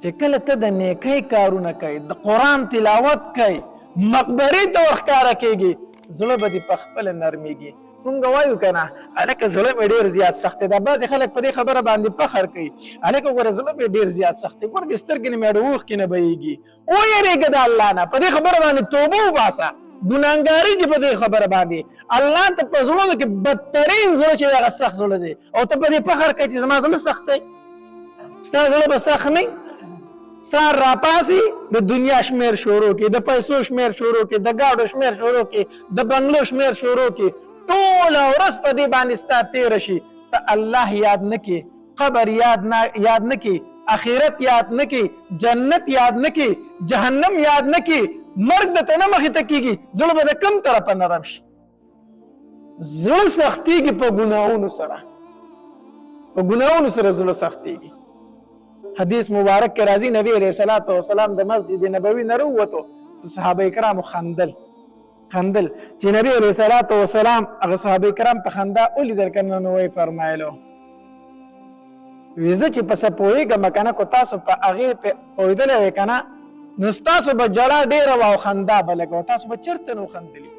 چې کله ته د نیکۍ کارونه کوي د قرآن تلاوت کوي مقبرې ته ورښکاره کېږي زړه به دې په خپله نرمېږي. مونږ وایو که نه هلکه زړه مې ډېر زیات سخت دی. دا بعضې خلک په دې خبره باندې فخر کوي هلکه ګوره زړه مې ډېر زیات سخت دی ګوره دې سترګې نه مې د اوښکې نه بهیږي. ویرېږه د الله نه په دې خبره باندې توبه وباسه ګناهګاري دي په دې خبره باندې. الله ته په زړونو کې بدترین زړه چې دی هغه سخت زړه دی او ته په دې فخر کوې چې زما زړه سخت دی. ستا زړه به سخت نه سار راپاسي د دنیا شمیر شروع کې د پیسو شمیر شروع کې د گاډو شمیر شروع کې د بنگلو شمیر شروع کې ټوله ورځ په دې باندې ستا تېره شي ته الله یاد نه کې قبر یاد نه کې اخرت یاد نه کې جنت یاد نه کې جهنم یاد نه کې مرګ د ته نه مخې ته کېږي زړه به د کم طرفه نرم شي. زړه سختېږي په ګناهونو سره زړه سختېږي. حدیث مبارک کې راځي نبی علیہ الصلوۃ والسلام د مسجد نبوي نه راووتو صحابه کرامو خندل چې نبی علیہ الصلوۃ والسلام هغه صحابه کرام په خندا ولیدل کنه نو یې فرمایلو ویزه چې پس پوهېږم کنه کو تاسو په هغې پوهېدلی وی کنه نو ستاسو به جړه ډېره وه او خندا به لږه وه تاسو به چېرته نو خندلي.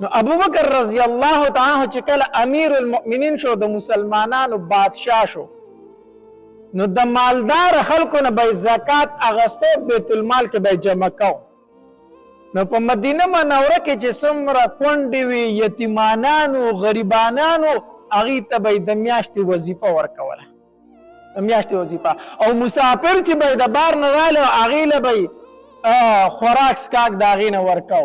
نو ابوبکر رضی الله تعالی عنه چې کله امیر المؤمنین شو د مسلمانانو بادشاه شو نو د مالدار خلکو نه به زکات اغسته بیت المال کې به جمع کو. نو په مدینه منوره کې چې څومره کونډې وي یتیمانانو غریبانانو هغې ته به د میاشتې وظیفه ورکوله او مسافر چې به د بار نه راغلی هغې له به خوراک سکاک د هغې نه ورکو.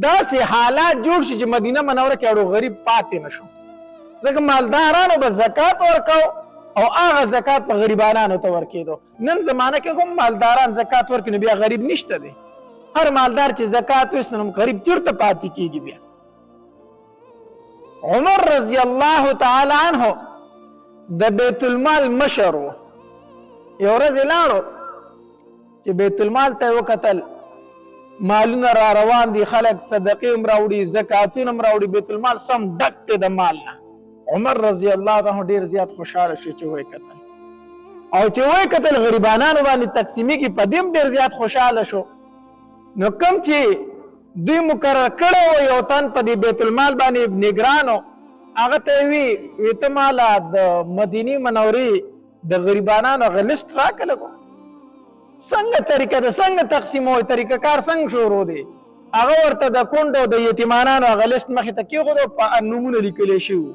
داسې حالات جوړ شي چې مدینه منوره کې اړو غریب پاتې نه شو ځکه مالدارانو به زکات ورکو او هغه زکات په غریبانانو ته ورکېدو. نن زمانه کې کوم مالداران زکات ورکړي نو بیا غریب نشته دی. هر مالدار چې زکات ویست نو غریب چېرته پاتې کېږي. بیا عمر رضی الله تعالی عنه د بیت المال مشر و. یو ورځ یې لاړو چې بیت المال ته یې وکتل مالونه را روان دي خلک صدقې هم راوړي زکاتونه هم راوړي بیت المال سم ډک دی د مال نه. عمر رضی الله عنه ډیر زیات خوشاله شو چې وایي کتل او چې وایي کتل غریبانانو باندې تقسیمیږي په دې هم ډیر زیات خوشاله شو. نو کوم چې دوی مقرر کړی و یو تن په دې بیت المال باندې نګرانو هغه ته یې وی ته ماله د مدینې منورې د غریبانانو هغه لیسټ راکړه څنګه طریقه ده څنګه تقسیموي طریقه کار څنګه شروع دی. هغه ورته د کونډو د یتیمانانو هغه لیسټ مخې ته کېښودو په نومونه لیکلی شوي.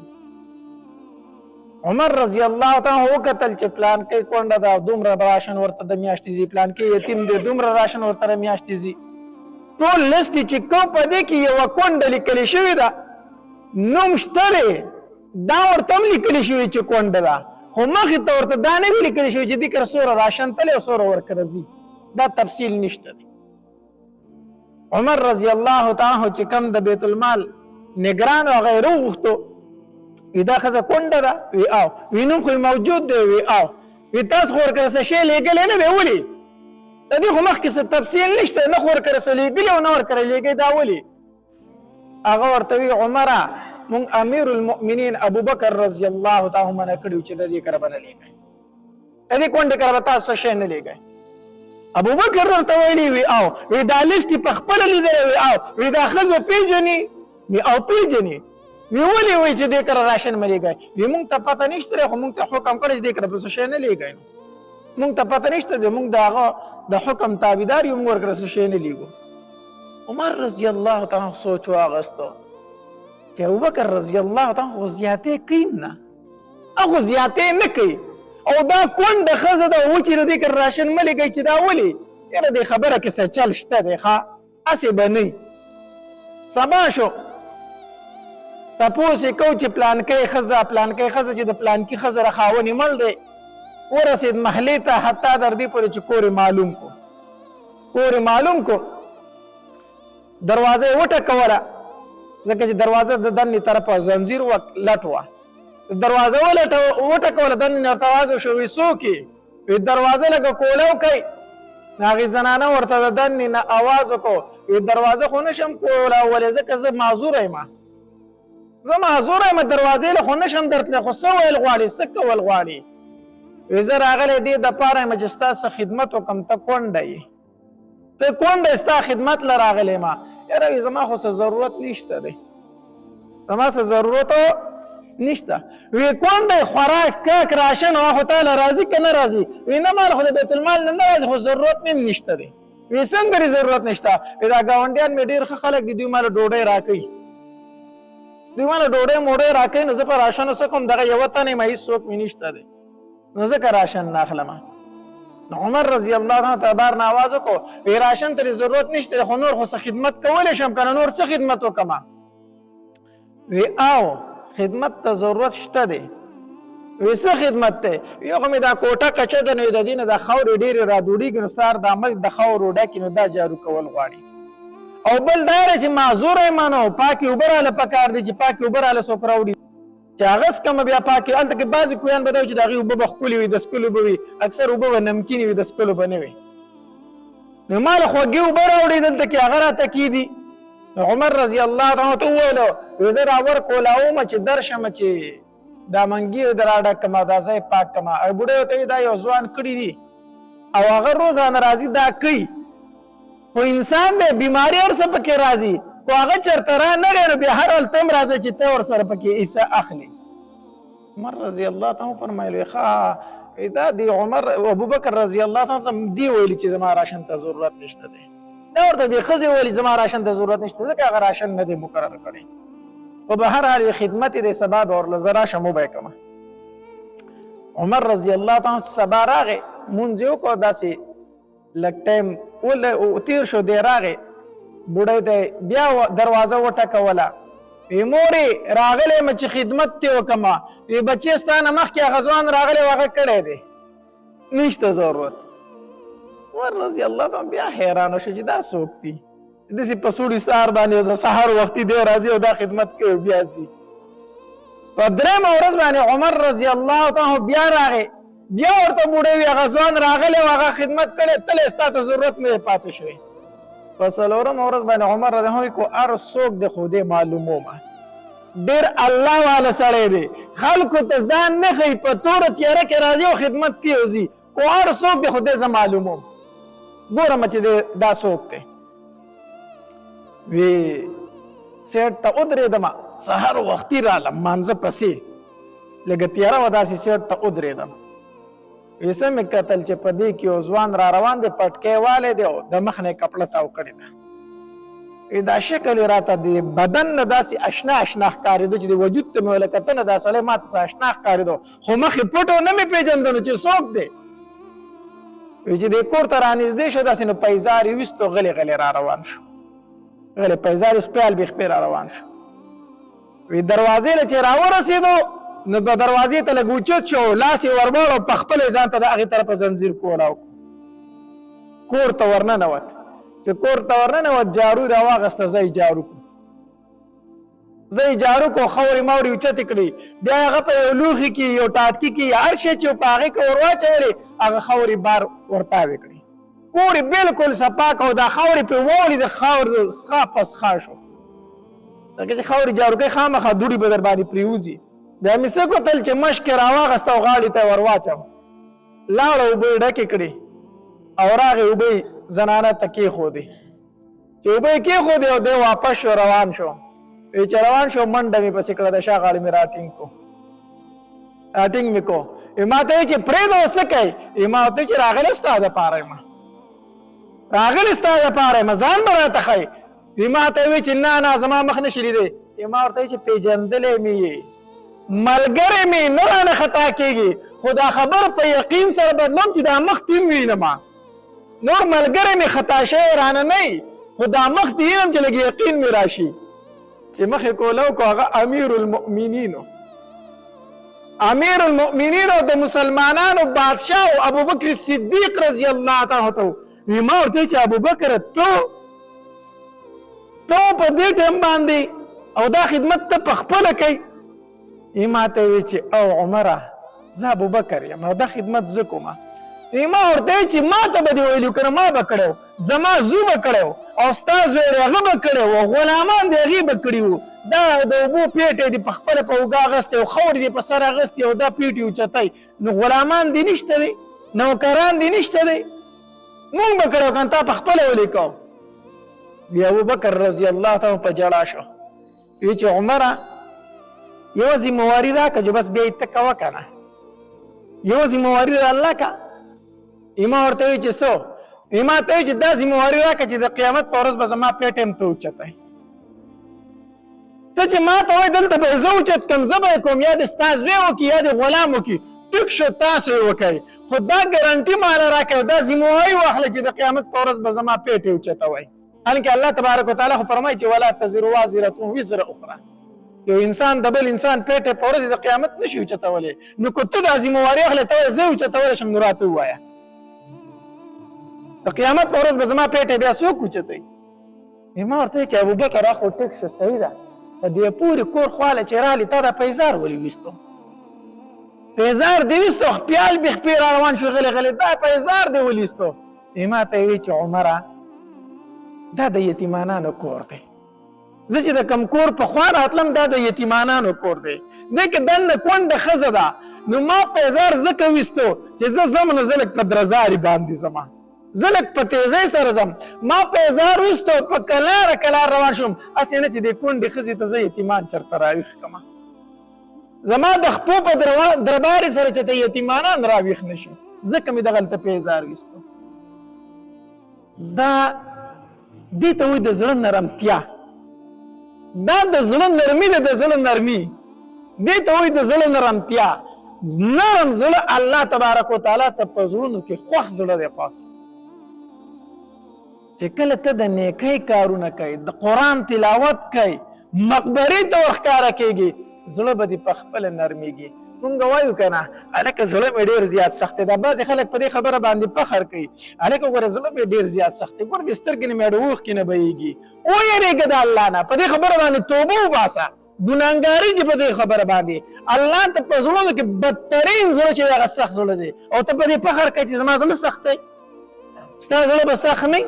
عمر رضی الله تعالی وکتل چې پلان کې کونډه ده دومره راشن ورته د میاشتې ځي پلان کې یتیم دی دومره راشن ورته د میاشتې ځي ټول لیسټ چې کوم په دې کې یوه کونډه لیکلې شوې ده نوم شته دی دا ورته هم لیکلې شوې چې کونډه ده خو مخې ته ورته دا نه وي لیکلې شوې چې دې کره څومره راشن تللی او څومره ورکره ځي دا تفصیل نشته دی. عمر رضی الله تعالی چې کوم د بیت المال نگران هغه یې راوغوښتو وی دا ښځه کونډه ده وی او وی نوم خو موجود دی وی او وی تاسو خو ورکره څه شی لیږلی نه دی ولې د دې خو مخکې څه تفصیل نشته نه خو ورکره څه لیږلي او نه ورکره لیږئ دا ولې. هغه ورته وی عمره مونږ امیر المؤمنین ابوبکر رضی الله تعالی منع کړي چې د دې کره به نه لیږئ د دې کونډې کره به تاسو څه شی نه لیږئ. ابوبکر ورته ویلي وی او وی دا لیسټ یې پخپله لیدلی وی او وی دا ښځه پیژني وی او پیژني وی ولې وی چې دې کره راشن مه لیږئ وی مونږ ته پته نشته دی خو مونږ ته حکم کړی چې دې کره به څه شی نه لیږئ مونږ ته پته نشته دی مونږ د هغه د حکم تابعدار یو مونږ ورکره څه شی نه لیږو. عمر رضی الله تعالی سوچ واغستو چې ابوبکر رضی الله تعالی خو زیاتې کوي نه هغه زیاتې نه کوي او دا کونډه ښځه ده و چې د دې کره راشن مه لیږئ چې دا ولې یاره دې خبره کې څه چل شته دی ښه هسې به نه سبا شو تپوس یې کوو چې پلانکۍ ښځه چې د پلانکي ښځه را خاونې مړ دی ورسېد محلې ته حتی در دې پورې چې کور معلوم کو دروازه یې وټکوله ځکه چې دروازه د دنې طرفه زنځیر وه لټ وه دروازه وټکوله دنې نه ورته آواز وشو وی څوک یې وی دروازه لږه کولو کوي هغې زنانه ورته د دنې نه آواز وکړو وی دروازه خو نشم کولولی ځکه زه معذوره یم دروازې له خو نشم درتلی خو څه ویل غواړې څه کول غواړې وی زه راغلی دې دپاره یم چې ستا څه خدمت وکړم ته کونډه یې ته کونډه ستا خدمت له راغلی یم یاره وی زما خو څه ضرورت نشته دی زما څه ضرورت نشته وی کونډه خوراک څښاک راشن خو تاله راځي که نه راځي وی نه مال خو د بیت المال نه نه راځي خو ضرورت مې هم نشته دی وی څنګه دې ضرورت نشته وی دا ګاونډیان مې ډېر ښه خلک دي دوی ماله ډوډۍ راکوي دوی ماله ډوډۍ موډۍ راکوي نو زه په راشنو څه کوم دغه یوه تن یم هېڅوک مې نشته دی نو ځکه راشن نه اخلم نو عمر رضی الله عنه ته بار نه آواز وکړو وی راشن ته ضرورت نشته خو نور خو څه خدمت کولی شم که نه نور څه خدمت وکړم وی او خدمت ته ضرورت شته دی وی څه خدمت دی یو خو مې دا کوټه کچه ده نو د دې نه دا خاورې ډېرې راډوډېږي نو سهار دا ملک د خاورو ډکي نو دا جارو کول غواړي او بل دا دی چې معذوره یم نو پاکې اوبه راله پکار دي چې پاکې اوبه راله څوک راوړي چې هغه څکمه بیا پاکې هلته کې بعضې کویان به دا وي چې د هغې اوبه به ښکلې وي د څکلو به وي اکثر اوبه به نمکینې وي د څکلو به نه وي نو ما له خوږې اوبه راوړي دلته کې هغه راته کېدي نو عمر رضی الله عنه ته وویلو وی زه راورکولاومه چې درشمه چې دا منګي در راډک کړمه دا ځای پاک کړمه او بوډۍ ورته وي دا یو ځوان کړي دي او هغه روزانه راځي دا کوي خو انسان دی بیماري هر څه پکې راځي خو هغه چېرته را نه دی نو بیا هر هلته هم راځي چې ته ورسره پکې حصه اخلي عمر رضی الله عنه وفرمایل وی ښه دا دی عمر ابوبکر رضی الله عنه دی ویلي چې زما راشن ته ضرورت نشته دی دا ورته دې ښځې ویلي زما راشن ته ضرورت نشته ځکه هغه راشن نه دی مقرر کړی خو به هر حال خدمت یې دی سبا به ورله زه راشم وبه یې کړمه عمر رضی الله عنه چې سبا راغی مونځ یې وکړو داسې لږ ټایم تېر شو دی راغی بوډۍ ته بیا دروازه وټکوله وی مورې راغلی یم چې خدمت دې وکړمه وی بچې ستا نه مخکې هغه ځوان راغلی و هغه کړی دی نشته ضرورت عمر رضی الله عنه بیا حیرانه شو چې دا څوک دي داسې په سوړي سهار باندې د سهار وختي دی راځي او دا خدمت کوي بیا ځي په درېیمه ورځ باندې عمر رضی الله عنه بیا راغی بیا ورته بوډۍ وي هغه ځوان راغلی و هغه خدمت کړی تلی ستا ته ضرورت نه دی پاتې شوی په څلورمه ورځ باندې عمر رضی الله عنه کو هر څوک دی خو دې معلومومه ډېر الله والا سړی دی خلکو ته ځان نه ښیي په توره تیاره کې راځي او خدمت کوي او ځي خو هر څوک دی خو دې زه معلوموم ګورم چې دا څوک دی وی سیټ ته ودرېدمه سهار وختي رالم مانځه پسې لږه تیاره وه داسې سیټ ته ودرېدم وی څه مې کتل چې په دې کې یو ځوان را روان دی پټکی والی دی او د مخ نه یې کپړه تاو کړې ده دا شکل یې راته د بدن نه داسې اشنا اشنا ښکارېده چې د وجود ته مې ویله کتنه دا سړی ما ته څه اشنا ښکارېدو خو مخ یې پټ و نه مې پېژندلو چې څوک دی وی چې دې کور ته رانږدې شو داسې نو پیزار یې ویستو غلی غلی را روان شو غلی پیزار یې سپیال بیخپې را روان شو وی دروازې له چې راورسېدو نو به دروازې ته لږ اوچت شو لاس یې ورباړ او په خپله ځان ته د هغې طرفه زنځیر کولاو کور ته ورننوت چې کور ته ورننوت جارو یې راواغسته زه یې جارو کړو زه یې جارو کړو خاورې ماورې اوچتې کړې بیا هغه په یو لوښي کې یو ټاټکي کې هر شی چې په هغې کې ور واچولې هغه خاورې بار ورتاوې کړې کور یې بلکل صفا کړو دا خاورې پرې واولې د خاور څخه پسخا شو دغه چې خاورې جارو کوي خامخا دوړې به در باندې پرېوځي بیا مې څه کوتل چې مشک یې راواغسته او غاړې ته یې ور واچوم لاړه اوبه یې ډکې کړې او راغې اوبه یې زنانه ته کېښودې چې اوبه یې کېښودې او دی واپس شو روان شو وی چې روان شو منډه مې پسې کړه د شا غاړې مې راټینګ مې کو ما ته وی چې پرېږده اوس څه کوې ما ورته چې راغلی ستا دپاره یم راغلی ستا دپاره یم ځان به راته ښایي وی ما ته وی چې نه زما مخ نه شي لیدی ما ورته وی چې پېژندلی مې یې ملګری مې نه رانه خطا کېږي خو دا خبر په یقین سره بدلوم چې دا مخ ته وینم نور ملګری مې خطا شوی رانه نه خو دا مخ ته وینم چې لږ یقین مې راشي چې مخې کوله وکړو هغه امیر المؤمنینو د مسلمانانو بادشاه او ابوبکر صدیق رضی الله عنه ته وی ما ورته چې ابوبکر ته په دې ټایم باندې او دا خدمت ته په خپله کوي ما ته وی چې او عمره زه ابوبکر یم او دا خدمت زه کومه ما ورته چې ما ته به دې ویلي که نه ما به کړی و زما زو به کړی و او ستا زوی دی هغه به کړی و غلامان دی هغې به کړي وو دا د اوبو پیټی دی په خپله په اوږه اغستی او خور دی په سر اغستی او دا پیټ یې اوچتی نو غلامان دی نشته دی نوکران دی نشته دی مونږ به کړی و که تا په خپله ولیکو بیا ابوبکر رضی الله تعالی په ژړا شو وی چې عمره یوه ذمهواري راکړه چې بس بیا یې ته کوه که نه یوه ذمهواري را الله که ما ورته وی چې څه ما ته وی چې دا ذمهواري راکړه چې د قیامت په ورځ به زما پیټ یم ته اوچتی ته چې ما ته وایې دلته به یې زه اوچت کړم زه به یې کوم یا د ستا زوی وکړي یا د غلام وکړي ټیک شو تاسو یې وکړئ خو دا ګرنټي ماله راکړه دا ذمهواري واخله چې د قیامت په ورځ به زما پیټ یې اوچتوئ حالانکه الله تبارک وتعالی خو فرمایي چې ولا تزر وازرة وزر اخرى یو انسان د بل انسان پیټ په ورځ د قیامت نشي اوچتولی نو که ته دا ذمهواري اخلې ته زه اوچتولی شم نو راته ووایه د قیامت په ورځ به زما پیټ بیا څوک اوچتوي ما ورته ویل چې ابوبکر خو ټیک شو صحیح ده په دې پورې کور خواله چې رالي تا دا پیزار ولې ویستو پیزار دې ویستو خپیال بې خپې را روان شو غلی غلی دا پیزار دې ولیستو ما ته یې ویل چې عمره دا د یتیمانانو کور دی زه چې د کم کور په خوا راتلم دا د یتیمانانو کور دی دی که دننه کونډه ښځه ده نو ما پیزار ځکه ویستو چې زه ځم نو زه لږ په درزاري باندې ځم زه لږ په تیزۍ سره ځم ما پیزار ویستو په کلاره کلار روان شوم هسې نه چې دې کونډې ښځې ته زه یتیمان چېرته راویښ کړمه زما د خپو په دربارې سره چې ته یتیمانان راویښ نه شي ځکه مې دغلته پیزار ویستو دا دې ته وایي د زړه نرمتیا دا د زړه نرمي ده د زړه نرمي دې ته وایي د زړه نرمتیا نرم زړه الله تبارک وتعالی ته په زړونو کې خوښ زړه دی خاص چې کله ته د نیکۍ کارونه کوي د قرآن تلاوت کوي مقبرې ته ورښکاره کېږي زړه به دې په خپله نرمېږي مونږ وایو که نه هلکه زړه مې ډېر زیات سخت دی دا بعضې خلک په دې خبره باندې فخر کوي هلکه ګوره زړه مې ډېر زیات سخت دی ګوره دې سترګې نه مې د اوښکې نه بهیږي ویرېږه د الله نه په دې خبره باندې توبه وباسه ګناهګاري دي په دې خبره باندې الله ته په زړونو کې بدترین زړه چې هغه سخت زړه دی او ته په دې فخر کوې چې زما زړه سخت دی ستا زړه به سخت نه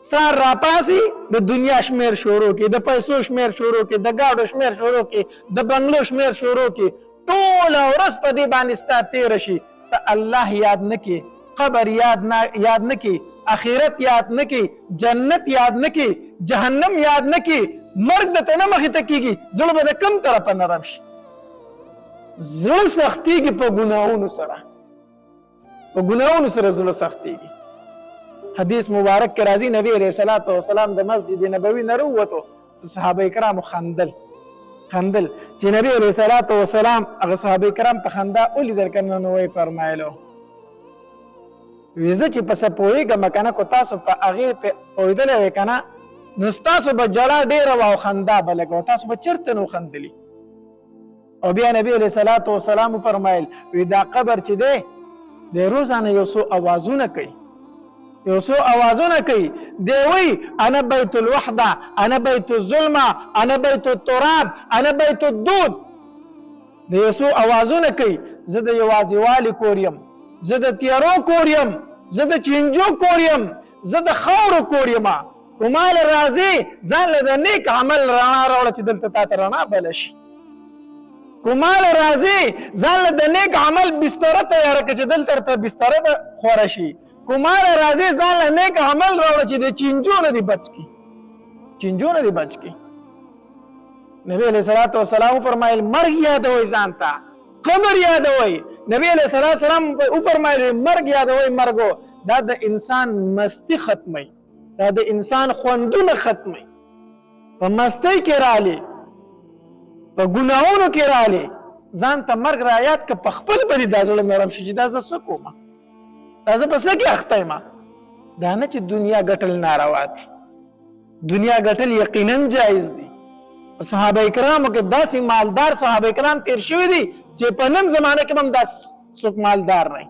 سار راپاسي د دنیا شمیر شروع کې د پیسو شمیر شروع کې د ګاډو شمیر شروع کې د بنګلو شمیر شروع کې ټوله ورځ په دې باندې ستا تېره شي ته الله یاد نه کې قبر یاد نه کې اخرت یاد نه کې جنت یاد نه کې جهنم یاد نه کې مرګ د ته نه مخې ته کېږي زړه به د کوم طرفه نرم شي زړه سختېږي په ګناهونو سره زړه سختېږي حدیث مبارک کې راځي نبی علیه الصلاة والسلام د مسجد نبوي نه راووتو صحابه کرامو خندل چې نبی علیه الصلاة والسلام هغه صحابه کرام په خندا ولیدل که نه نو ویې فرمایلو وی زه چې په څه پوهېږم که نه کو تاسو په هغې پوهېدلی وی که نه نو ستاسو به ژړا ډېره وه او خندا به لږه وه تاسو به چېرته نو خندلي او بیا نبی علیه الصلاة والسلام وفرمایل وی دا قبر چې دی د روزانه یو څو اوازونه کوي دی وی انا بیت الوحده انا بیت الظلمه انا بیت التراب انا بیت الدود د یو څو اوازونه کوي زه د یوازیوالي کور یم زه د تیارو کور یم زه د چینجو کور یم زه د خاورو کور یم کومال راځي ځان له د نیک عمل رڼا راوړه چې دلته تا ته رڼا بله شي کومال راځي ځان له د نیک عمل بستره تیاره کړه چې دلته ته بستره ده خوره شي کومال راځي ځان له نیک عمل راوړه چې د چینجو نه دې بچ کړي نبی علیه الصلاة والسلام فرمایل مرګ یادوئ ځان ته قبر یادوئ نبی علیه الصلاة والسلام وفرمایل مرګ یادوئ مرګو دا د انسان مستی ختموي دا د انسان خوندونه ختموي په مستۍ کې رالی په ګناهونو کې رالی ځان ته مرګ را یاد که په خپل باندې دا زړه نرم شي چې دا زه څه کومه دا زه په څه کې اخته یم دا نه چې دنیا ګټل ناروا دي دنیا ګټل یقینا جایز دي صحابه کرامو کې داسې مالدار صحابه کرام تیر شوي دي چې په نن زمانه کې هم داسې څوک مالدار نه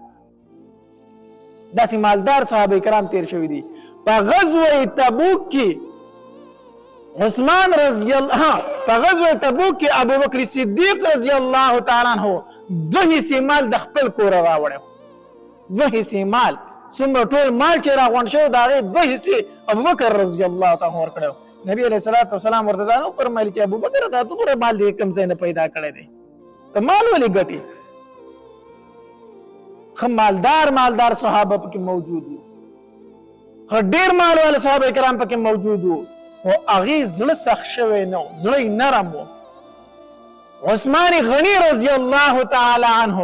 داسې مالدار صحابه کرام تیر شوي دي په غزوه تبوک کې عثمان رضی الله په غزوه تبوک کې ابوبکر صدیق رضی الله تعالی عنہ 2 حصې مال د خپل کور راوړ دوه حصې مال، څومره ټول مال چې راغونډ شوی د هغې دوه حصې ابوبکر رضی الله تعالی ورکړی. نبی علیه الصلاة والسلام ورته دا نه وفرمیل چې ابوبکر دا دومره مال دې کوم ځای نه پیدا کړی دی، ته مال ولې ګټې؟ ښه مالدار صحابه پکې موجود وو، ښه ډېر مال والا صحابه کرام پکې موجود وو، خو هغې زړه سخت شوی نه و، زړه یې نرم و. عثمان غني رضی الله تعالی عنه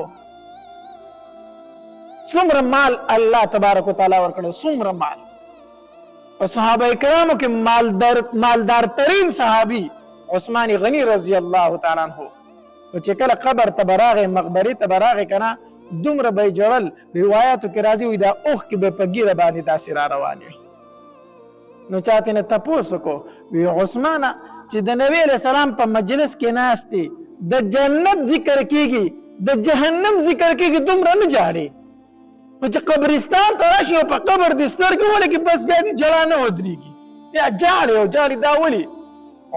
څومره مال الله تبارک وتعالی ورکړو، څومره مال. په صحابه کرامو کې مالدار ترین صحابي عثمان غني رضی الله تعالی عنه. او چې کله قبر ته به راغی، مقبرې ته به راغی که نه، دومره به یې ژړل. روایاتو کې راځي وایي دا اوښکې به په ږیره باندې داسې را روانې وي. نو چا ترېنه تپوس وکړو، وی عثمانه چې د نبي علیه السلام په مجلس کې ناست دی، د جنت ذکر کېږي، د جهنم ذکر کېږي، دومره نه جاړې. خو چې قبرستان ته راشي او په قبر دې سترګې ولګي بس بیا دې ژړا نه ودرېږي، بیا جاړې او جاړې. دا ولې؟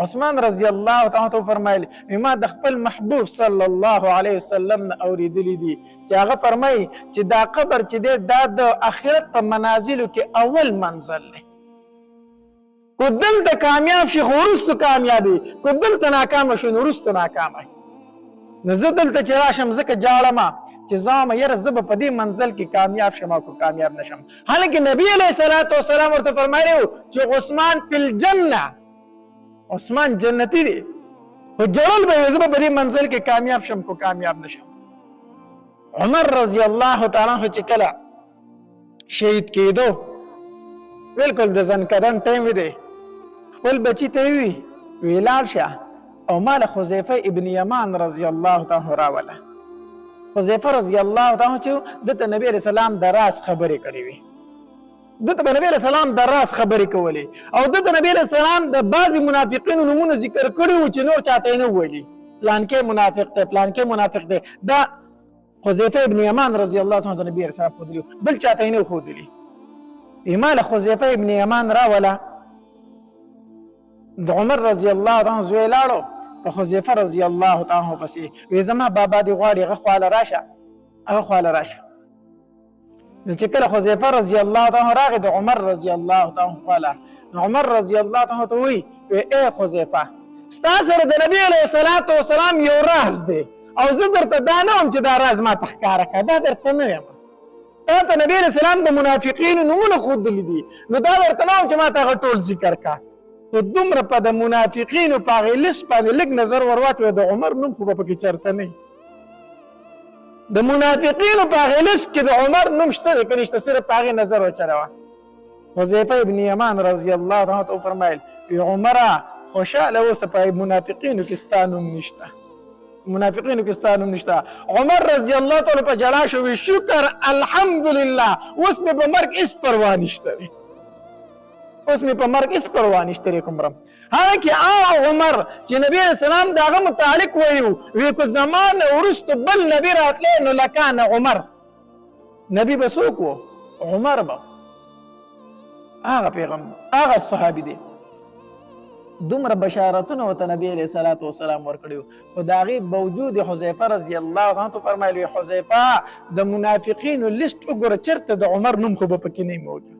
عثمان رضی الله تعالی عنہ فرمایلی ما د خپل محبوب صلی الله علیه وسلم نه اوریدلی دي چې هغه فرمایي چې دا قبر چې دی دا د آخرت په منازلو کې اول منزل دی. کو دلته کامیاب شي خو وروستو کامیابي، کو دلته ناکامه شي نو وروستو ناکامه. نو زه دلته چې راشم ځکه جاړمه چې زه وایم یاره زه به په دې منزل کې کامیاب شم او که کامیاب نشم. حالانکه نبی علیه الصلاة والسلام ورته فرمایلی و چې عثمان فی الجنه، عثمان جنتی دی، خو جړل به یې زه به په دې منزل کې کامیاب شم کو کامیاب نشم. عمر رضی الله تعالی عنہ چې کله شهید کېدو، بالکل د ځنکدن ټایم دی، خپل بچي ته وی لاړ شه او ما له حذیفه ابن یمان رضی الله تعالی عنہ راوله. حذیفه رضی الله تعالی عنہ چې دته نبی علیہ السلام د راز خبرې کړې وي، دته نبی علیہ السلام د راز خبرې کولې، او دته نبی علیہ السلام د بعضی منافقینو نمونه ذکر کړي وو چې نور چاته نه ویلي، پلانکې منافق دی، پلانکې منافق دی. دا حذیفه ابن یمان رضی الله تعالی عنہ نبی علیہ السلام خودلی بل چاته نه خودلی. ایمال حذیفه ابن یمان راوله د عمر رضی الله تعالی عنہ زوی لاړو په حذیفه رضی الله تعالی عنہ پسې وی زما بابا دی غواړي هغه خواله راشه، هغه خواله راشه. نو چې کله حذیفه رضی الله تعالی عنہ راغی د عمر رضی الله تعالی عنہ خواله، نو عمر رضی الله تعالی عنہ ته وی ای حذیفه ستا سره د نبی علیه الصلاة والسلام یو راز دی او زه درته دا نه وم چې دا راز ما ته ښکاره کړه، دا درته نه یم. تا ته نبی علیه السلام د منافقینو نومونه ښودلي دي، نو دا درته نه وم چې ما ته هغه ټول ذکر کړه. خو دومره په د منافقینو په هغې لست باندې لږ نظر ور واچوه، د عمر نوم خو به پکې چېرته نه وي. د منافقینو په هغې لست کې د عمر نوم شته دی که نشته، صرف په هغې نظر وچلوه. حذیفه ابن یمان رضی الله عنه ته وفرمیل عمره خوشحاله اوسه په منافقینو کې ستا نوم نشته، منافقینو کې ستا نوم نشته. عمر رضی الله تعالی په جړا شو وی شکر الحمدلله اوس مې په مرګ هېڅ پروا نشته دی، اوس مې په مرګ هېڅ پروا نشته دی کوم رم. حالانکه عمر چې نبی علیه السلام د هغه متعلق ویو وی که زما نه وروستو بل نبي راتلی نو لکان عمر، نبي به څوک و؟ عمر به هغه پیغمبر هغه صحابي دی. دومره بشارتونه ورته نبی علیه الصلاة والسلام ورکړي وو، خو د هغې باوجود حذیفه رضی الله عنه فرمایل وی حذیفه د منافقینو لیست وګوره چېرته د عمر نوم خو به پکې نه موجود.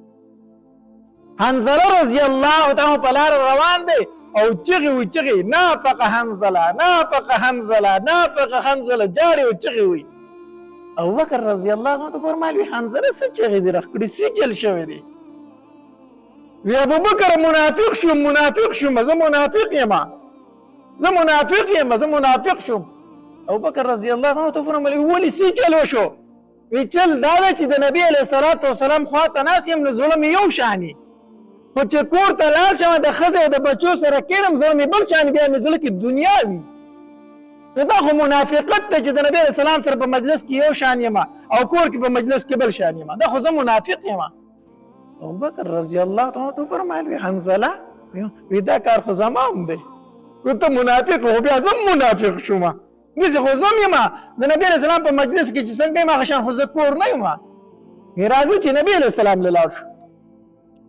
حنظله رضی الله تعالی په لاره روان دی او چغې وي چغې نافق حنظله نافق حنظله نافق حنظله جارې او چغې وي. ابوبکر رضی الله عنه فرمایل وی حنظله څه چغې دې رخ کړي، سجل شوی دی. وی ابوبکر منافق شوم منافق شوم زه منافق یم زه منافق یم زه منافق شوم. ابوبکر رضی الله عنه فرمایل ولې سجل وشو؟ وی چل دا ده چې د نبی علیه الصلاة والسلام خواته ناست یم نو زړه مې یو شاني، خو چې کور ته لاړ شم د ښځې او د بچو سره کېنم زړه مې بل شان بیا مې زړه کې دنیا وي. نو دا خو منافقت دی چې د نبي علیه السلام سره په مجلس کې یو شان یم او کور کې په مجلس کې بل شان یم، دا خو زه منافق یم. ابوبکر رضی الله تعالی فرمایل وی حنظله وی دا کار خو زما هم دی، وی ته منافق خو بیا زه منافق شوم، داسې خو زه هم یم د نبي علیه السلام په مجلس کې چې څنګه یم هغه شان خو زه کور نه یم. وی راځه چې نبي علیه السلام له لاړ شو،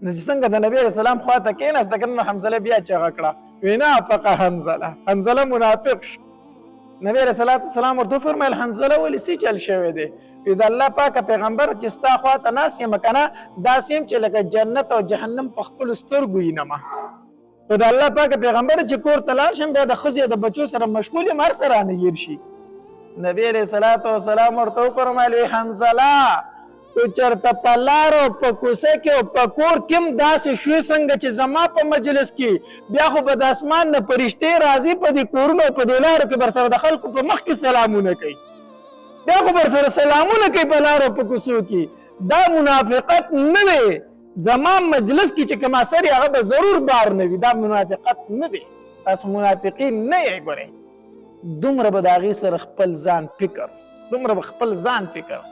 نو چې څنګه د نبي علیه السلام خواته کېناسته که نه حنظله بیا چغه کړه وی نافق حنظله، حنظله منافق شو. نبی علیہ الصلوۃ والسلام ورته فرمایل حنظله ولې څه چل شوی دی؟ د الله پاک پیغمبر چې ستا خواته ناست یم کنه داسې یم چې لکه جنت او جهنم په خپلو سترګو وینم. خو د الله پاک پیغمبر چې کور ته لاړ شم بیا د ښځې د بچو سره مشغول یم هر څه رانه هېر شي. نبی علیہ الصلوۃ والسلام ورته وفرمیل وی حنظله تو چرته په لارو په کوڅه کې او په کور کې هم داسې شوې څنګه چې زما په مجلس کې بیا خو به د اسمان نه فرشتې راځي په دې کورونو او په دې لارو کې برسره د خلکو په مخ کې سلامونه کوي، بیا خو برسره سلامونه کوي په لارو په کوڅو کې. دا منافقت نه دی، زما مجلس کې چې کوم اثر هغه به ضرور بار نه وي، دا منافقت نه دی. تاسو منافقین نه یې ګورئ. دومره به د هغې سره خپل ځان فکر، دومره به خپل ځان فکر.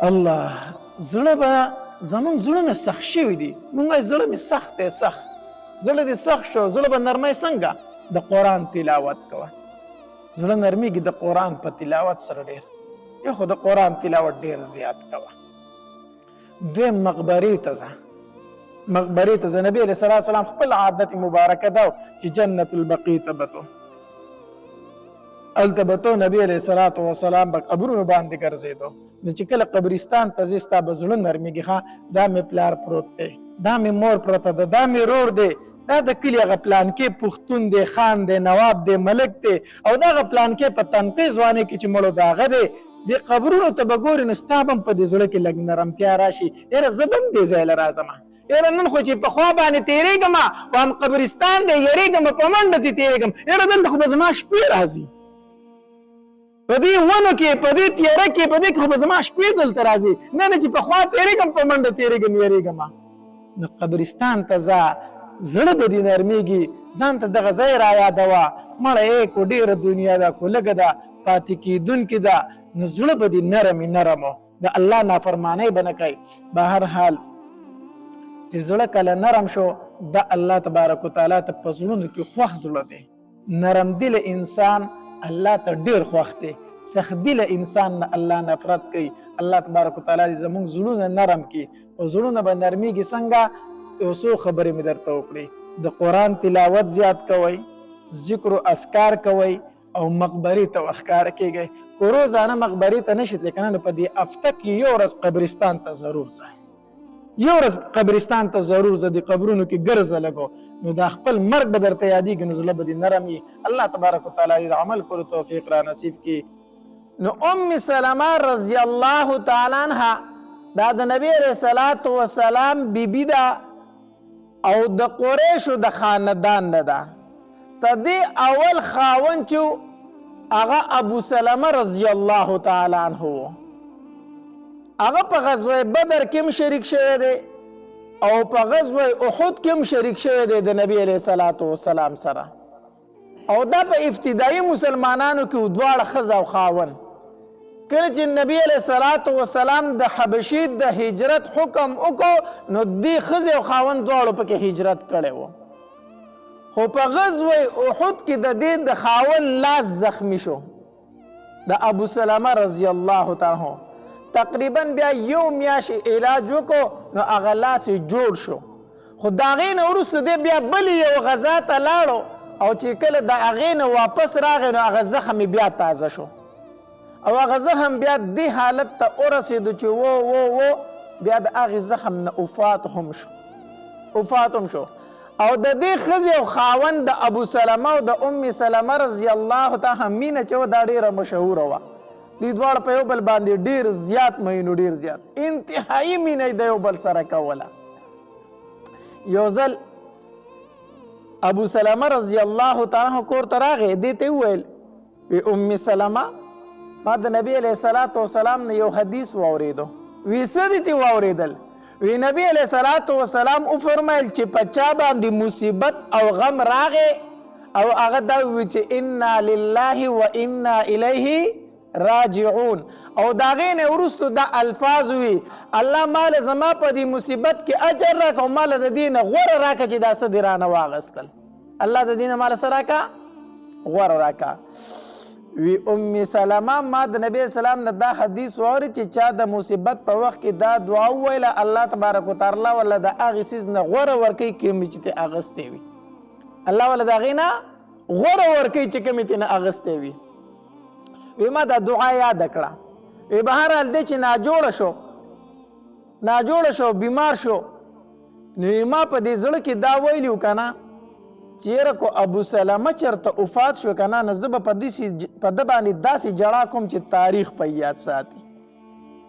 الله زړه به زمونږ زړونه سخت شوي دي. مونږ وایي زړه مې سخت دی، سخت زړه دې سخت شو، زړه به نرمۍ څنګه؟ د قرآن تلاوت کوه. زړه نرمیږي د قرآن په تلاوت سره ډېر، یا خو د قرآن تلاوت ډېر زیات کوه. دویم مقبرې ته ځه، مقبرې ته ځه. نبي علیه الصلاة والسلام خپل عادت مبارکه ده چې جنت البقیع ته بتو، هلته بتو نبي علیه الصلاة والسلام به قبرونو باندې ګرځېدو. نو چې کله قبرستان ته ځې ستا به زړه نرمېږي. ښه دا مې پلار پروت دی، دا مې مور پرته ده، دا مې رور دی، دا د کلي هغه پلانکې پښتون دی، خان دی، نواب دی، ملک دی، او دا هغه پلانکې په تنکۍ ځوانۍ کې چې مړو د هغه دی. دې قبرونو ته به ګورې نو ستا به هم په دې زړه کې لږ نرمتیا راشي. یاره زه به هم دې ځای له راځمه، یاره نن خو چې په خوا باندې تېرېږم او هم قبرستان دی یېرېږم په منډه دې تېرېږم، یاره دلته خو به زما شپې راځي، په دې ونو کې، په دې تیاره کې، په دې کې خو به زما شپې دلته راځي. نه نه چې په خوا تېرېږم په منډه تېرېږم یېرېږم. نو قبرستان ته ځه، زړه به دې نرمېږي. ځان ته دغه ځای را یادوه، مړه ای کو ډېره دنیا ده، کو لږه ده، پاتې کېدونکې ده. نو زړه به دې نرمې نرمو، د الله نافرمانۍ به نه کوي. به هر حال چې زړه کله نرم شو د الله تبارک وتعالی ته په زړونو کې خوښ زړه دی. نرم دل انسان الله ته ډېر خوښ دی. سخت دل انسان نه الله نفرت کوي. الله تبارک وتعالی زموږ زړونه نرم کړي. او زړونه به نرمېږي څنګه؟ یو څو خبرې مې درته وکړې. د قرآن تلاوت زیات کوئ، ذکر و اذکار کوئ، او مقبرې ته ورښکاره کېږئ. که روزانه مقبرې ته نه شئ تللی نو په دې هفته کې یو ورځ قبرستان ته ضرور ځئ، یو ورځ قبرستان ته ضرور ځه، د قبرونو کې ګرځه لږ، نو دا خپل مرګ به درته یادېږي، نو زړه به دې نرم وي. الله تبارک وتعالی د عمل کولو توفیق را نصیب کړي. نو ام سلمه رضی الله تعالی عنها دا د نبی علیه الصلاة والسلام بیبي ده او د قریشو د خاندان نه ده. تدې اول خاوند چې هغه ابو سلمه رضی الله تعالی عنه و، هغه په غزوه بدر کې هم شریک شوی دی او په غزوه احد کې هم شریک شوی دی د نبی علیه الصلاة والسلام سره. او دا په ابتدایي مسلمانانو کې دواړه ښځه او خاوند. کله چې نبی علیه الصلاة والسلام د حبشې د هجرت حکم وکړو نو دې ښځې او خاوند دواړو پکې هجرت کړی و. خو په غزوه احد کې د دې د خاوند لاس زخمی شو د ابو سلمه رضی الله تعالی عنہ. تقریبا بیا یو میاشت علاج وکړو نو هغه لاس یې جوړ شو. خو د هغې نه وروسته دی بیا بلې یو غزا ته لاړو او چې کله د هغې نه واپس راغی نو هغه زخم یې بیا تازه شو او هغه زخم بیا دې حالت ته ورسېدو چې و بیا د هغې زخم نه وفات هم شو. او د دې ښځې او خاوند د ابو سلمه او د ام سلمه رضی الله تعالی مینه چې وه دا ډېره مشهوره وه. دوی دواړه په یو بل باندې ډېر زیات مینو، ډېر زیات انتهایي مینه یې د یو بل سره کوله. یو ځل ابو سلمه رضی الله تعالی کور ته راغی، دې ته وویل وی ام سلمه ما د نبی علیه الصلاة والسلام نه یو حدیث واورېدو. وی څه دې ته واورېدل؟ وی نبی علیه الصلاة والسلام وفرمیل چې په چا باندې مصیبت او غم راغی او هغه دا وی چې انا لله و انا الیه راجعون، او د هغې نه وروستو دا الفاظ وي الله مال زما په دې مصیبت کې اجر راکړه او ماله د دې نه غوره راکړه چې دا څه دې رانه واغېستل، الله د دې نه ماله څه راکړه؟ غوره راکړه. وی ام سلمه ما د نبی اسلام نه دا حدیث واوري چې چا د مصیبت په وخت کې دا دعا وویله الله تبارک وتعالی ولا د هغې څیز نه غوره ورکوي کوم چې ته اغوستی وي، الله ولا د هغې نه غوره ورکوي چې کومې ترې نه اخیستی وي. وی ما دا دعا یاده کړه. وی بهرحال دی چې ناجوړه شو بیمار شو نو ما په دې زړه کې دا ویلي و که نه چې یاره کو ابو سلمه چېرته وفات شو که نه نو زه به په ده باندې داسې جړا کوم چې تاریخ په یاد ساتي.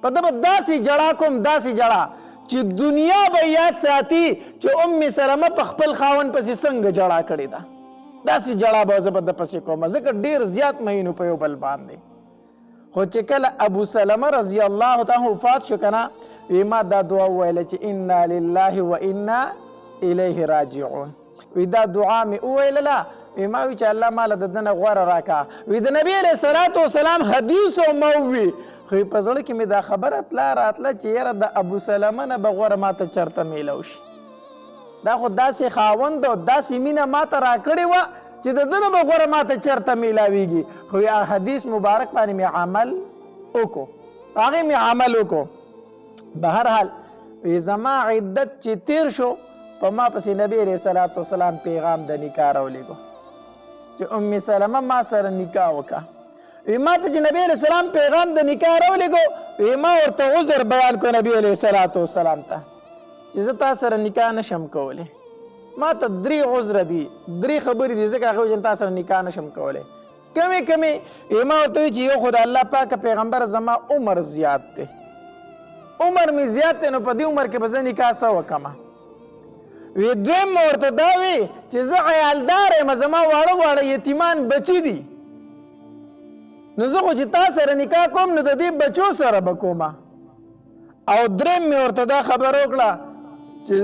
په ده به داسې جړا کوم داسې جړا چې دنیا به یاد ساتي چې ام سلمه په خپل خاوند پسې څنګه جړا کړې ده. داسې جړا به زه به ده پسې کوم ځکه ډېر زیات مینو په یو بل باندې. خو چې کله ابو سلمه رضی الله تعالی وفات شو که نه وی ما دا دعا وویله چې انا لله و انا الیه راجعون. وی دا دعا مې وویلله وی ما وی چې الله ماله د ده نه غوره راکړه. وی د نبي علیه صلات وسلام حدیث مو وي خو په زړه کې مې دا خبره راتله چې یاره د ابو سلمه نه به غوره ماته چېرته میلو شي. دا خو داسې خاوند او داسې مینه ماته راکړې وه چې د ده نه به غوره ماته چېرته میلاویږي. خو حدیث مبارک باندې مې عمل وکړو هغې مې عمل وکړو. بهرحال وی زما عدت چې تیر شو په ما پسې نبی علیه صلات وسلام پیغام د نکاح راولېږو چې ام سلمه ما سره نکاح وکړه. وی ما ته چې نبی علیه السلام پیغام د نکاح راولېږو وی ما ورته عذر بیان کړو نبی علیه صلات وسلام ته چې زه تا سره نکاح نشم کولی. ما ته 3 عذر دي 3 خبرې دي ځکه هغه وجه تا سره نکاح نشم کولی. کمې ما ورته وی چې یو خو د الله پاک پیغمبر زما عمر زیات دی عمر مې زیات دی نو په دې عمر کې به زه نکاح څه وکړمه. وی دویم مې ورته دا وی چې زه عیالدار یم زما واړه یتیمان بچي دي نو زه خو چې تا سره نکاح کوم نو د دې بچو سره به کومه. او دریم مې ورته دا خبر وکړه چې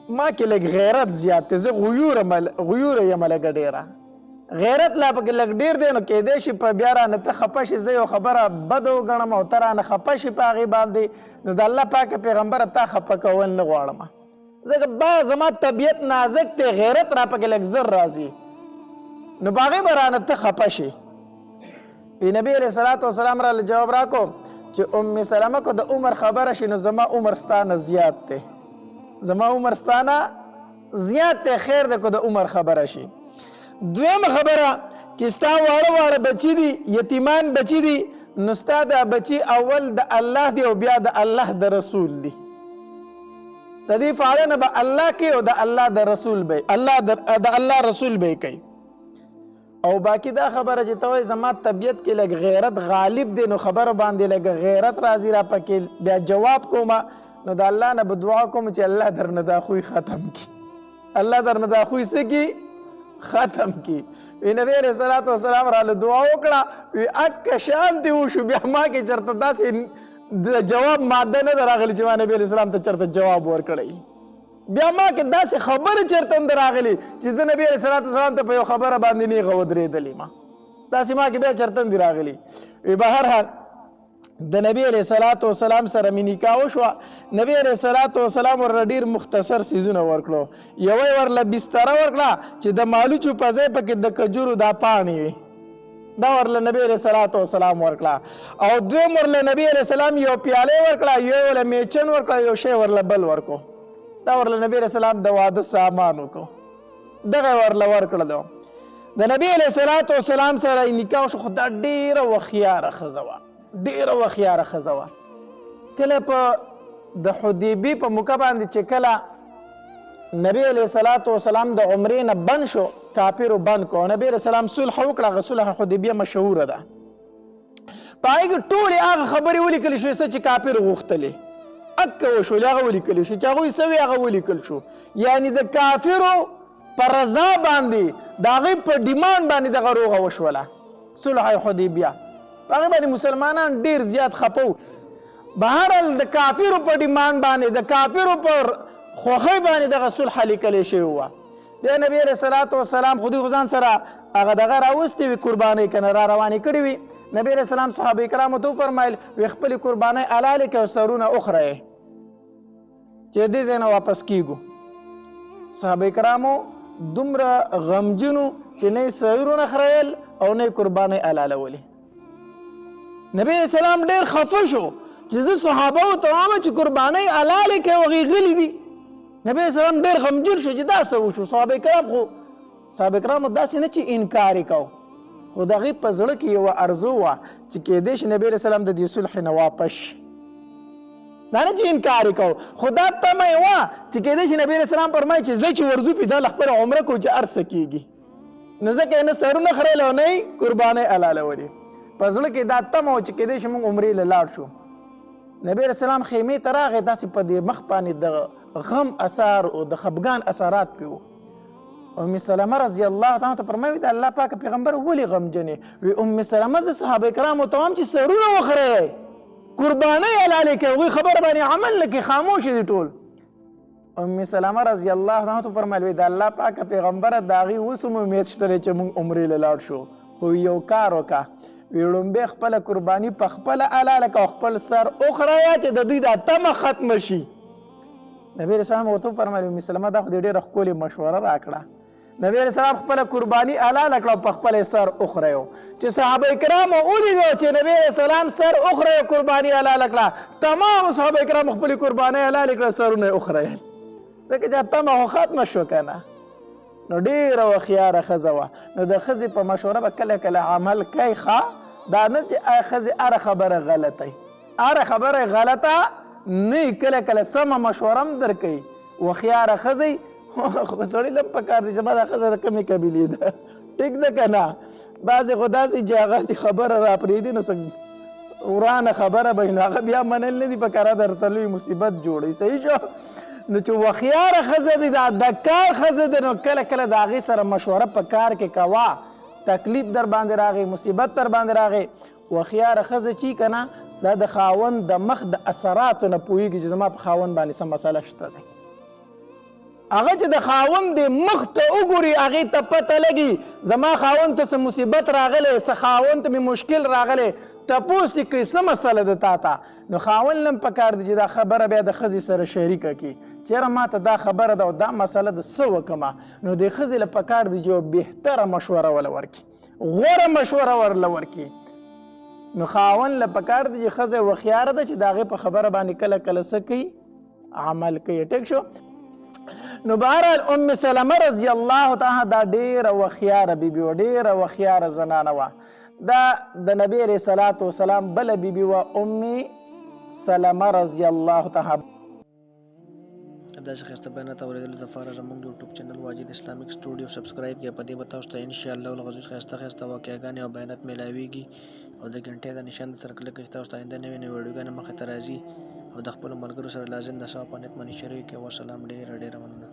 ما کې لږ غیرت زیات دی زه غیوره یم لږه ډېره غیرت لا پکې لږ ډېر دی نو کیدای شي په بیا رانه ته خفه شي زه یو خبره بده وګڼم او ته رانه خفه شي په هغې باندې نو د الله پاک پیغمبره تا خفه کول نه غواړم ځکه زما طبیعت نازک دی غیرت را پکې لږ زر راځي نو په هغې به رانه ته خفه شي. نبی علیه صلات وسلام راله جواب راکړو چې ام سلمه کو د عمر خبره شي نو زما عمر ستانه زیات دی خیر دی که د عمر خبره شي. دویم خبره چې ستا واړه بچي دي یتیمان بچي دي نو ستا دا بچي اول د الله دی او بیا د الله د رسول دی د دې فعاله نه به الله کوي او د الله د رسول به الله رسول به کوي. او باقي دا خبره چې ته وایې زما طبیعت کې لږ غیرت غالب دی نو خبره باندې لږ غیرت راځي را پکې بیا جواب کومه نو د الله نه به دعا کوم چې الله درنه دا خوی ختم کړي الله درنه دا خوی څه کړي ختم کی. وی نبی علیہ الصلوۃ والسلام را له دعا وکړه وی اک شانتی وشو بیا ما کې چرته داسې جواب ماده نه راغلی چې نبی علیہ السلام ته چرته جواب ورکړی بیا ما کې داسې خبره چرته هم راغلی چې زه نبی علیہ الصلوۃ والسلام ته په یو خبره باندې نیغه ودرېدلی ما داسې ما کې بیا چرته هم راغلی. وی بهرحال د نبی علیہ الصلوۃ والسلام سره مې نکاح وشوه. نبی علیہ الصلوۃ والسلام ورله ډېر مختصر څیزونه ورکړو. یوه ورله بستره ورکړه چې د مالوچو په ځای پکې د کجورو دا پاڼې وي دا ورله نبی علیہ الصلوۃ والسلام ورکړه. او دویم ورله نبی علیہ السلام یو پیاله ورکړه یو ورله میچن ورکړه یو شی ورله بل ورکو دا ورله نبی علیہ السلام د واده سامان وکړو دغه ورله ورکړلو. د نبی علیہ الصلوۃ والسلام سره نکاح وشو خو دا ډېره وخیاره ښځه وه کله په د حدیبی په موقع باندې چې کله نبی علیہ الصلوۃ والسلام د عمرې نه بند شو کافرو بند کو نبی علیہ السلام صلح وکړه صلح حدیبیه مشهوره ده په هغې کې ټولې هغه خبرې ولیکل شوې چې کافرو غوښتلې اکه وشولې هغه ولیکل شو چې هغوی څه وي هغه ولیکل شو یعنی د کافرو په رضا باندې د هغې په ډیمانډ باندې دغه روغه وشوله صلح حدیبیه په هغې باندې مسلمانان ډېر زیات خفه وو. بهرحال د کافرو په ډیمانډ باندې د کافرو په خوښۍ باندې دغه صلح لیکلی شوې وه. بیا نبي علیه صلات وسلام خو دوی خو ځان سره هغه دغه راوستې وي قربانۍ که نه را روانې کړې وي. نبي علیه السلام صحابه کرامو ته وفرمیل وی خپلې قربانۍ حلالې کړئ او سرونه وخورئ چې دې ځای نه واپس کیږو. صحابه کرامو دومره غمجنو چې نه یې سرونه خریل او نه یې قربانۍ حلالولې. نبی اسلام ډېر خفه شو چې زه صحابه و ته وایم چې قربانۍ حلالې کړئ او هغې غلي دي. نبی اسلام ډېر غمجن شو چې دا څه وشو صحابه کرام خو صحابه کرامو داسې نه چې انکار یې کو خو د هغې په زړه کې یوه ارزو وه چې کیدای شي نبي علیه السلام د دې صلح نه واپس شي دا نه چې انکار یې کو خو دا تمه یې وه چې کیدای شي نبي علیه السلام فرمایي چې زه چې ورځو پې ځه له خپله عمره کوو چې هر څه کېږي نو ځکه یې نه سرونه خریلی او نه یې قربانۍ حلالولې په زړه کې دا تمه وه چې کیدای شي موږ عمرې له لاړ شو نبی علیه السلام خیمې ته راغی داسې په دې مخ باندې د غم اثار او د خفګان اثرات پې وو ام سلمه رضی الله تعالی ته فرمایي د الله پاک پیغمبر ولې غمجن یې وی ام سلمه زه صحابه کرامو ته وایم چې سرونه وخورئ قربانۍ حلالې کوي هغوی خبره باندې عمل نه کوي خاموش دي ټول ام سلمه رضی الله تعالی ته فرمایل وی د الله پاک پیغمبره د هغې اوس هم امید شته دی چې موږ عمرې له لاړ شو خو یو کار وکړه وی لومبۍ خپله قرباني په خپله حلاله کړه او خپل سر وخورایه چې د دوی دا تمه ختمه شي نبي علیه السلام ورته وفرمایل ام سلمه دا خو دې ډېره ښکلې مشوره راکړه نبی علیه السلام خپله قرباني حلاله کړه او په خپل سر وخوریو چې صحابه کرامو ولیدو چې نبی علیه السلام سر وخوریو قرباني حلاله کړه تمام صحابه کرامو خپلې قربانۍ حلالې کړه سرونه یې وخوریل ځکه چې تمه خو ختمه شو که نه نو ډېره هوښیاره ښځه وه نو د ښځې په مشوره به کله کله عمل کوي ښه دا نه چې ښځې هره خبره غلطه وي هره خبره غلطه نه کله کله سمه مشوره هم درکوي هوښیاره ښځې خو سړي له هم پکار دی چې ما دا ښځه د کومې قبیلې ده ټیک ده که نه بعضې خو داسې چې هغه چې خبره راپرېږدي نو څه ورانه خبره به وي نو هغه بیا منل نه دي پکار درته لوی مصیبت جوړوي صحیح شو نو چې هوښیاره ښځه دی دا د کار ښځه دی نو کله کله د هغې سره مشوره په کار کې کوه تکلیف در باندې راغی مصیبت در باندې راغی هوښیاره ښځه چې که نه دا د خاوند د مخ د اثراتو نه پوهېږي چې زما په خاوند باندې څه مسله شته دی هغه چې د خاوند د مخ ته وګوري هغې ته پته لګي زما خاوند ته څه مصیبت راغلی څه خاوند ته مې مشکل راغلی تپوس دې کوي څه مسله ده تا ته نو خاوند له هم پکار دی چې دا خبره بیا د ښځې سره شریکه کړي چېرې ما ته دا خبره ده او دا مسله ده څه وکړمه نو د ښځې له پکار دی چې یو بهتره مشوره وله ورکړي غوره مشوره ورله ورکړي نو خاوند له پکار دی چې ښځه هوښیاره ده چې د هغې په خبره باندې کله کله څه کوي عمل کوي ټیک شو نو بهرحال ام سلمه رضی الله تعالی دا ډیره وخیاره بیبي وه ډیره وخیاره زنانه وه دا د نبی علیه صلات وسلام بله بیبي وه ام سلمه رضی الله تعالی داسې ښایسته بیانات اورېدلو دپاره زموږ د یوټیوب چینل واجد اسلامیک سټوډیو سبسکرایب کړئ په دې به تاسو ته انشاءالله العزیز ښایسته ښایسته واقعګانې او بیانات میلاویږي او د ګنټې د نشان د سره کلک کړئ چې تاسو ته آینده نوې نوې ویډیوګانې مخې ته راځي او د خپلو ملګرو سره لازم د ثواب په نیت باندې شریک کړئ. والسلام ډېره ډېره مننه.